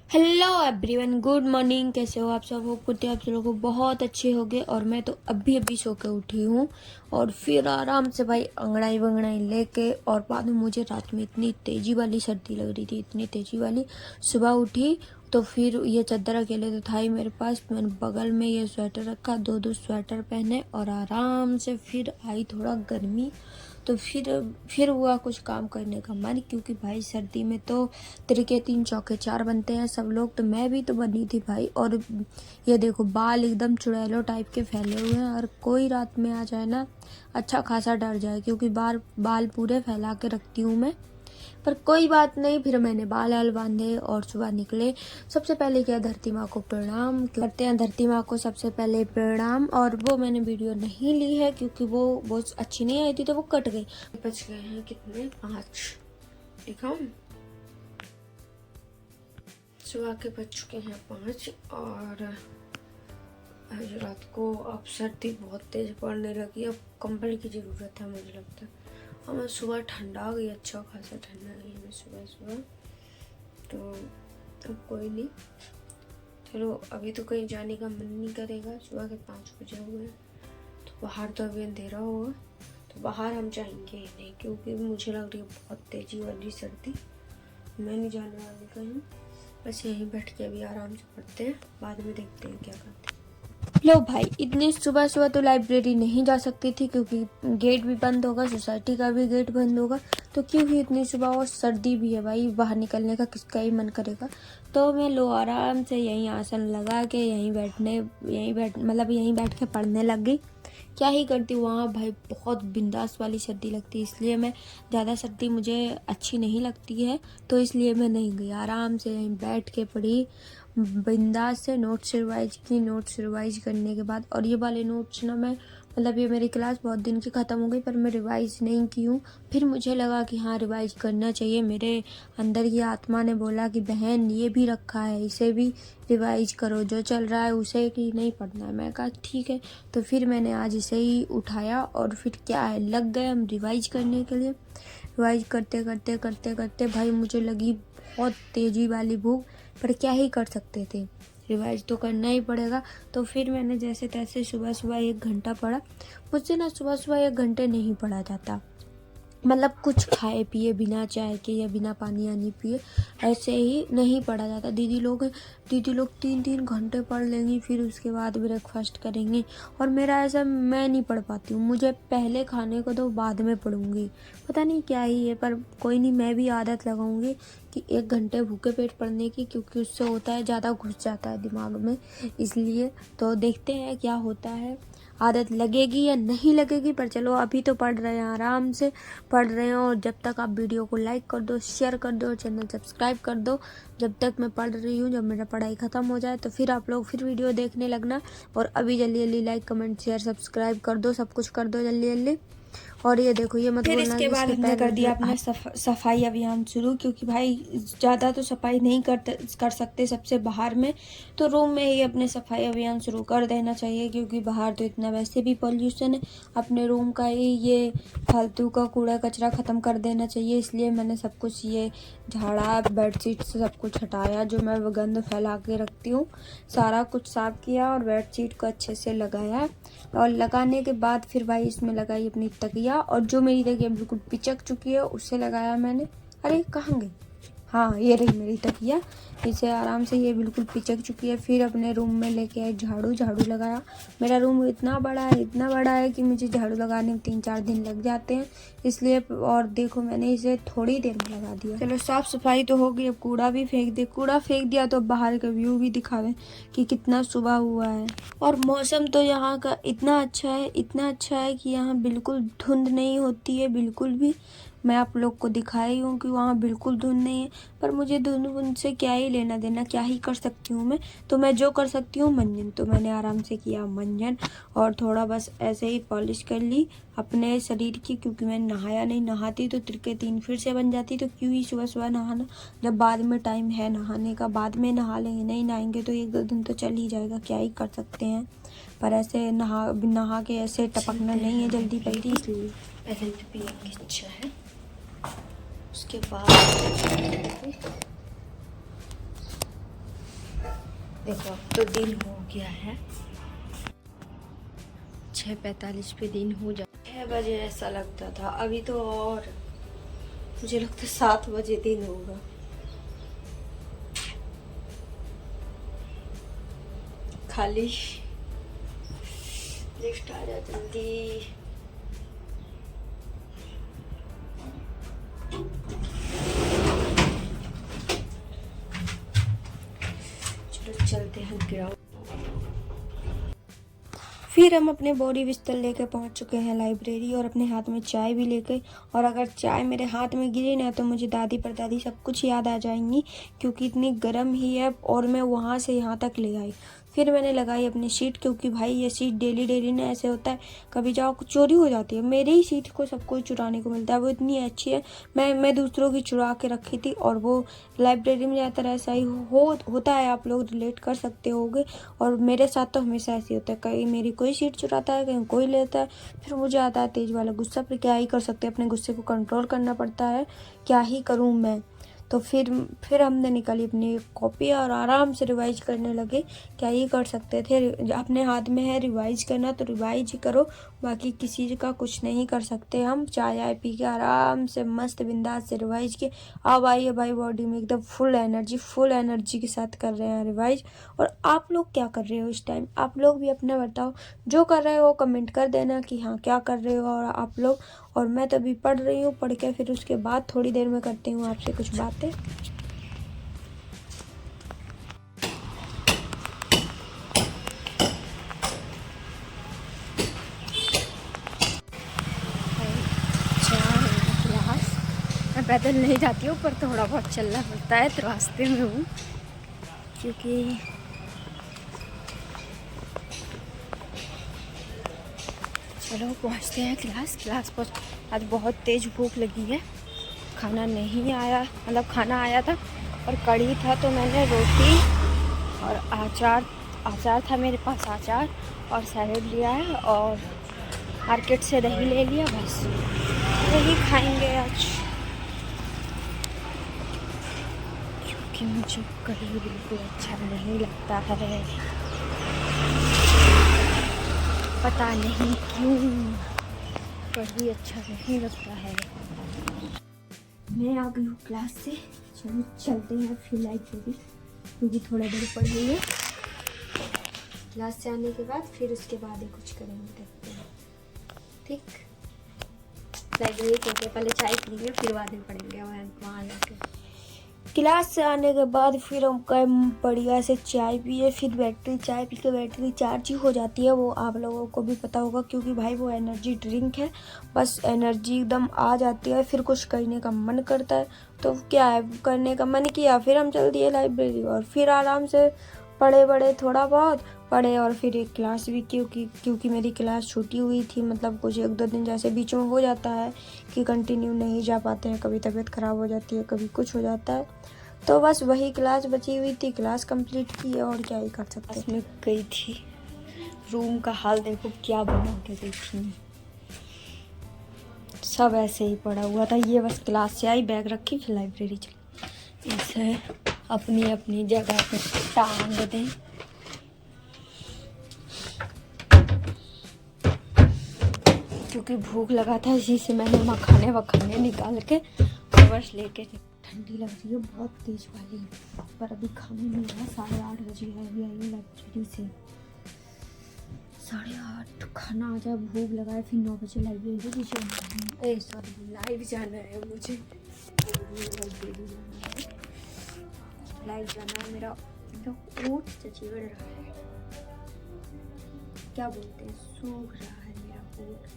Hello everyone, good morning. कैसे हो आप सब? होप करते आप सब लोग बहुत अच्छे होंगे। और मैं तो अभी अभी सो के उठी हूँ और फिर आराम से भाई अंगड़ाई वंगड़ाई लेके, और बाद में मुझे रात में इतनी तेजी वाली सर्दी लग रही थी, इतनी तेजी वाली। सुबह उठी तो फिर ये चादर अकेले तो था ही मेरे पास, मैंने बगल में ये स्वेटर रखा, दो स्वेटर पहने और आराम से फिर आई थोड़ा गर्मी। तो फिर हुआ कुछ काम करने का मन, क्योंकि भाई सर्दी में तो तिरके 3 चौके 4 बनते हैं सब लोग, तो मैं भी तो बनी थी भाई। और ये देखो बाल एकदम चुड़ैलों टाइप के फैले हुए हैं, और कोई रात में आ जाए ना अच्छा खासा डर जाए, क्योंकि बाल पूरे फैला के रखती हूँ मैं। पर कोई बात नहीं, फिर मैंने बाल आल बांधे और सुबह निकले। सबसे पहले किया धरती माँ को प्रणाम, करते हैं धरती माँ को सबसे पहले प्रणाम। और वो मैंने वीडियो नहीं ली है क्योंकि वो बहुत अच्छी नहीं आई थी, तो वो कट गई। बच गए हैं कितने? 5 दिखाऊं? सुबह के बज चुके हैं 5। और आज रात को अब सर्दी बहुत तेज पड़ने लगी, अब कंबल की ज़रूरत है मुझे लगता है। और मैं सुबह ठंडा आ गई, अच्छा खासा ठंडा आ गई मैं सुबह। तो अब कोई नहीं, चलो अभी तो कहीं जाने का मन नहीं करेगा। सुबह के 5 बजे हुए, तो बाहर तो अभी अंधेरा होगा, तो बाहर हम जाएंगे ही नहीं, क्योंकि मुझे लग रही है बहुत तेजी वाली सर्दी। मैं नहीं जाने वाली कहीं, बस यहीं बैठ के अभी आराम से पढ़ते हैं, बाद में देखते हैं क्या करते हैं। लो भाई, इतनी सुबह सुबह तो लाइब्रेरी नहीं जा सकती थी, क्योंकि गेट भी बंद होगा, सोसाइटी का भी गेट बंद होगा। तो क्यों ही इतनी सुबह, और सर्दी भी है भाई, बाहर निकलने का किसका ही मन करेगा। तो मैं लो आराम से यहीं आसन लगा के यहीं बैठ के पढ़ने लग गई। क्या ही करती हूँ वहाँ भाई, बहुत बिंदास वाली सर्दी लगती है, इसलिए मैं ज़्यादा सर्दी मुझे अच्छी नहीं लगती है, तो इसलिए मैं नहीं गई। आराम से यहीं बैठ के पढ़ी बिंदास से, नोट्स रिवाइज करने के बाद। और ये वाले नोट्स ना मैं मतलब ये मेरी क्लास बहुत दिन की ख़त्म हो गई, पर मैं रिवाइज़ नहीं की हूँ। फिर मुझे लगा कि हाँ रिवाइज करना चाहिए, मेरे अंदर की आत्मा ने बोला कि बहन ये भी रखा है, इसे भी रिवाइज करो, जो चल रहा है उसे की नहीं पढ़ना है। मैं कहा ठीक है, तो फिर मैंने आज इसे ही उठाया और फिर क्या है लग गए हम रिवाइज करने के लिए। रिवाइज करते भाई मुझे लगी बहुत तेज़ी वाली भूख, पर क्या ही कर सकते थे, रिवाइज तो करना ही पड़ेगा। तो फिर मैंने जैसे तैसे सुबह 1 घंटा पढ़ा। मुझसे ना सुबह 1 घंटे नहीं पढ़ा जाता, मतलब कुछ खाए पिए बिना चाय के या बिना पानी आनी पिए ऐसे ही नहीं पढ़ा जाता। दीदी लोग 3 घंटे पढ़ लेंगी, फिर उसके बाद ब्रेकफास्ट करेंगे, और मेरा ऐसा, मैं नहीं पढ़ पाती हूँ। मुझे पहले खाने को दो, बाद में पढ़ूंगी, पता नहीं क्या ही है। पर कोई नहीं, मैं भी आदत लगाऊंगी कि 1 घंटे भूखे पेट पढ़ने की, क्योंकि उससे होता है ज़्यादा घुस जाता है दिमाग में, इसलिए। तो देखते हैं क्या होता है, आदत लगेगी या नहीं लगेगी। पर चलो अभी तो पढ़ रहे हैं, आराम से पढ़ रहे हैं। और जब तक आप वीडियो को लाइक कर दो, शेयर कर दो, चैनल सब्सक्राइब कर दो, जब तक मैं पढ़ रही हूँ। जब मेरा पढ़ाई ख़त्म हो जाए तो फिर आप लोग फिर वीडियो देखने लगना। और अभी जल्दी जल्दी लाइक कमेंट शेयर सब्सक्राइब कर दो, सब कुछ कर दो जल्दी जल्दी। और ये देखो, ये मत फिर बोलना इसके बाद हमने कर दिया अपना सफाई अभियान शुरू, क्योंकि भाई ज़्यादा तो सफाई नहीं कर सकते सबसे बाहर में, तो रूम में ही अपने सफाई अभियान शुरू कर देना चाहिए, क्योंकि बाहर तो इतना वैसे भी पॉल्यूशन है। अपने रूम का ही ये फालतू का कूड़ा कचरा ख़त्म कर देना चाहिए। इसलिए मैंने सब कुछ ये झाड़ा, बेडशीट से सब कुछ हटाया जो मैं गंद फैला के रखती हूँ, सारा कुछ साफ़ किया और बेडशीट को अच्छे से लगाया। और लगाने के बाद फिर भाई इसमें लगाई अपनी तकिया, और जो मेरी तकिया बिल्कुल पिचक चुकी है उसे लगाया मैंने। अरे कहाँ गई? हाँ ये रही मेरी तकिया, इसे आराम से, ये बिल्कुल पिचक चुकी है। फिर अपने रूम में लेके आए झाड़ू लगाया। मेरा रूम इतना बड़ा है कि मुझे झाड़ू लगाने में 3-4 दिन लग जाते हैं, इसलिए। और देखो मैंने इसे थोड़ी देर में लगा दिया। चलो साफ सफाई तो हो गई, अब कूड़ा फेंक दिया, तो अब बाहर का व्यू भी दिखावे कि कितना सुबह हुआ है। और मौसम तो यहाँ का इतना अच्छा है कि यहाँ बिल्कुल धुंध नहीं होती है, बिल्कुल भी। मैं आप लोग को दिखाई हूँ कि वहाँ बिल्कुल धुंध नहीं है, पर मुझे धुंध से क्या ही लेना देना, क्या ही कर सकती हूँ मैं। तो मैं जो कर सकती हूँ मंजन, तो मैंने आराम से किया मंजन, और थोड़ा बस ऐसे ही पॉलिश कर ली अपने शरीर की, क्योंकि मैं नहाया नहीं, नहाती तो तिरके 3 फिर से बन जाती। तो क्यों ही सुबह नहाना, जब बाद में टाइम है नहाने का, बाद में नहा लेंगे। नहीं नहाएंगे तो 1-2 दिन तो चल ही जाएगा, क्या ही कर सकते हैं। पर ऐसे नहा के ऐसे टपकना नहीं है जल्दी पहले, इसलिए पहले तो पिएंगे चाय, उसके बाद देखो अब तो दिन हो गया है, 6:45 पे दिन हो जा, 6 बजे ऐसा लगता था, अभी तो और मुझे लगता है 7 बजे दिन होगा। खाली लिफ्ट आ जा जल्दी। चलो चलते हैं ग्राउंड। फिर हम अपने बॉडी बिस्तर लेकर पहुंच चुके हैं लाइब्रेरी और अपने हाथ में चाय भी लेके। और अगर चाय मेरे हाथ में गिरी ना तो मुझे दादी परदादी सब कुछ याद आ जाएंगी, क्योंकि इतनी गर्म ही है। और मैं वहाँ से यहाँ तक ले आई। फिर मैंने लगाई अपनी सीट, क्योंकि भाई ये सीट डेली डेली ना ऐसे होता है, कभी जाओ चोरी हो जाती है। मेरी ही सीट को सब कुछ चुराने को मिलता है, वो इतनी अच्छी है। मैं दूसरों की चुरा के रखी थी। और वो लाइब्रेरी में ज़्यादातर ऐसा ही होता है, आप लोग रिलेट कर सकते होगे। और मेरे साथ तो हमेशा ऐसे होता है, कहीं मेरी कोई सीट चुराता है, कहीं कोई लेता है। फिर मुझे आता है तेज वाला गुस्सा, पर क्या ही कर सकते हैं, अपने गुस्से को कंट्रोल करना पड़ता है। क्या ही करूँ मैं। तो फिर हमने निकाली अपनी कॉपी और आराम से रिवाइज करने लगे। क्या ही कर सकते थे, अपने हाथ में है रिवाइज करना तो रिवाइज ही करो, बाकी किसी का कुछ नहीं कर सकते। हम चाय आय पी के आराम से मस्त बिंदास से रिवाइज किए। अब आइए भाई बॉडी में एकदम फुल एनर्जी के साथ कर रहे हैं रिवाइज। और आप लोग क्या कर रहे हो इस टाइम, आप लोग भी अपना बताओ, जो कर रहे हो कमेंट कर देना कि हाँ क्या कर रहे हो और आप लोग। और मैं तो अभी पढ़ रही हूँ, पढ़ के फिर उसके बाद थोड़ी देर में करती हूँ आपसे कुछ बातें। क्लास मैं पैदल नहीं जाती हूँ, पर थोड़ा बहुत चलना पड़ता है, तो रास्ते में हूँ क्योंकि चलो पहुँचते हैं क्लास पर। आज बहुत तेज़ भूख लगी है, खाना नहीं आया, मतलब खाना आया था और कढ़ी था, तो मैंने रोटी और अचार था मेरे पास, अचार और सैलेड लिया है और मार्केट से दही ले लिया, बस वही खाएंगे आज, क्योंकि मुझे कढ़ी बिल्कुल अच्छा नहीं लगता है, पता नहीं क्यों कढ़ी अच्छा नहीं लगता है। मैं आ गई हूँ क्लास से, चलो चलते हैं फिर लाइब्रेरी, क्योंकि थोड़ा देर पढ़ रही है। क्लास से आने के बाद फिर उसके बाद ही कुछ करेंगे, देखते हैं, ठीक। लाइब्रेरी के पहले चाय पीएंगे, फिर बाद में पढ़ेंगे वहाँ जाके। क्लास से आने के बाद फिर हम कई बढ़िया से चाय पिए, फिर चाय पी के बैटरी चार्ज ही हो जाती है, वो आप लोगों को भी पता होगा, क्योंकि भाई वो एनर्जी ड्रिंक है, बस एनर्जी एकदम आ जाती है, फिर कुछ करने का मन करता है, तो क्या है करने का मन किया, फिर हम चल दिए लाइब्रेरी और फिर आराम से पढ़े थोड़ा बहुत पढ़े। और फिर एक क्लास भी, क्योंकि मेरी क्लास छूटी हुई थी, मतलब कुछ 1-2 दिन जैसे बीच में हो जाता है कि कंटिन्यू नहीं जा पाते हैं, कभी तबीयत ख़राब हो जाती है, कभी कुछ हो जाता है, तो बस वही क्लास बची हुई थी, क्लास कंप्लीट की है और क्या ही कर सकते हैं। मैं गई थी, रूम का हाल देखो क्या बना के गई थी, सब ऐसे ही पड़ा हुआ था। ये बस क्लास से आई, बैग रखी, फिर लाइब्रेरी चली, ऐसे अपनी अपनी जगह पे टांग दें। क्योंकि भूख लगा था, इसी से मैंने मखाने निकाल के बस लेके, ठंडी लग रही है बहुत तेज वाली, पर अभी खाने नहीं आया, 8:30 बजे है, अभी आई हूँ लाइब्रेरी से, 8:30 खाना आ जाए, भूख लगा है, फिर 9 बजे लाइब्रेरी लाइव जाना है मुझे, लाइव जाना है, मेरा ऊँट चिड़ रहा है, क्या बोलते हैं, सूख रहा है मेरा ऊँट।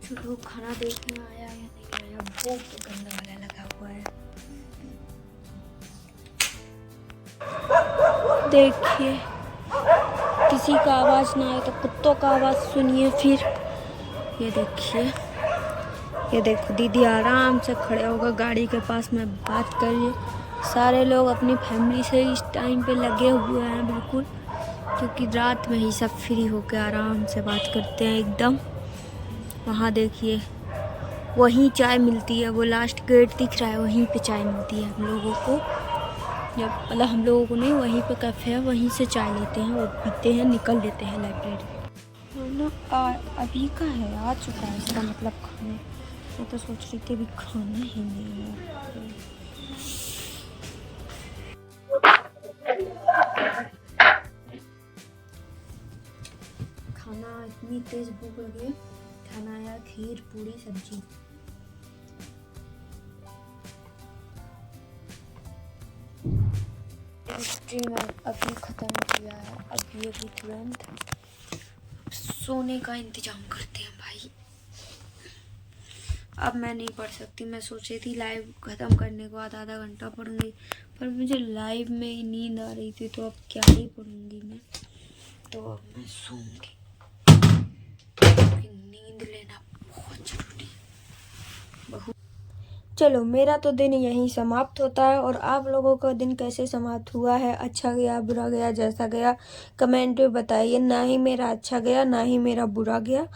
चलो खाना देखना आया या नहीं आया, बहुत तो गंदा वाला लगा हुआ है। देखिए किसी का आवाज़ ना आए तो कुत्तों का आवाज़ सुनिए। फिर ये देखिए, ये देखो दीदी आराम से खड़े होकर गाड़ी के पास में बात कर रही है, सारे लोग अपनी फैमिली से इस टाइम पे लगे हुए हैं बिल्कुल, क्योंकि रात में ही सब फ्री होकर आराम से बात करते हैं एकदम। वहाँ देखिए वहीं चाय मिलती है, वो लास्ट गेट दिख रहा है, वहीं पे चाय मिलती है हम लोगों को। जब मतलब हम लोगों को नहीं, वहीं पे कैफ़े है, वहीं से चाय लेते हैं और पीते हैं, निकल लेते हैं लाइब्रेरी। और ना अभी का है, आ चुका है इसका मतलब खाने। मैं तो सोच रही थी अभी खाना ही नहीं है। खाना इतनी तेज़ भूख लगी है, खाना आया खीर पूरी सब्जी। स्ट्रीम अभी ख़त्म किया है, अभी तुरंत सोने का इंतज़ाम करते हैं भाई। अब मैं नहीं पढ़ सकती, मैं सोच रही थी लाइव ख़त्म करने के बाद आधा घंटा पढ़ूंगी, पर मुझे लाइव में ही नींद आ रही थी, तो अब क्या ही पढ़ूंगी मैं। तो अब मैं सोऊंगी, नींद लेना बहुत ज़रूरी है। चलो, मेरा तो दिन यहीं समाप्त होता है, और आप लोगों का दिन कैसे समाप्त हुआ है, अच्छा गया बुरा गया, जैसा गया कमेंट में बताइए। ना ही मेरा अच्छा गया, ना ही मेरा बुरा गया।